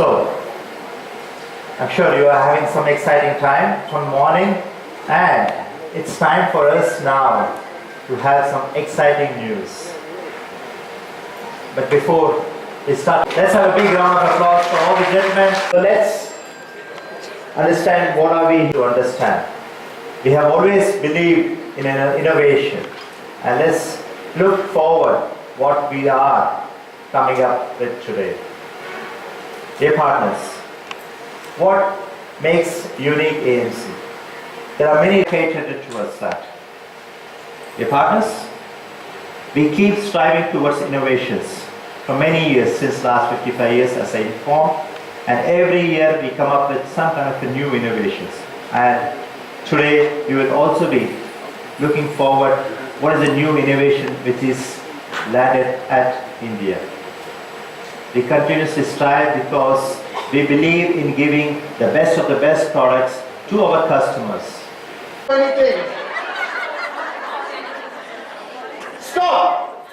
So, I'm sure you are having some exciting time from morning, and it's time for us now to have some exciting news. But before we start, let's have a big round of applause for all the gentlemen. So let's understand what are we to understand. We have always believed in an innovation, and let's look forward what we are coming up with today. Dear partners, what makes unique AMC? There are many catered towards that. Dear partners, we keep striving towards innovations for many years, since last 55 years as I informed, and every year we come up with some kind of a new innovations. And today you will also be looking forward what is the new innovation which is landed at India. We continuously strive because we believe in giving the best of the best products to our customers. Anything. Stop!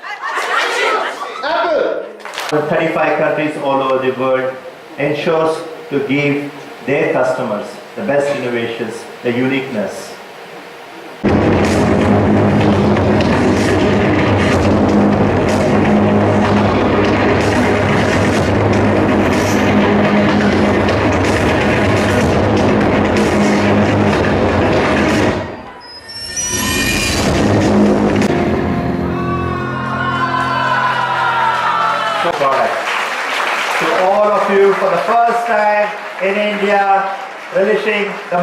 Apple! The 35 countries all over the world ensures to give their customers the best innovations, the uniqueness. Product. To all of you for the first time in India, relishing the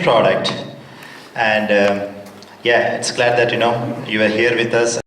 product. And yeah, it's glad that you are here with us.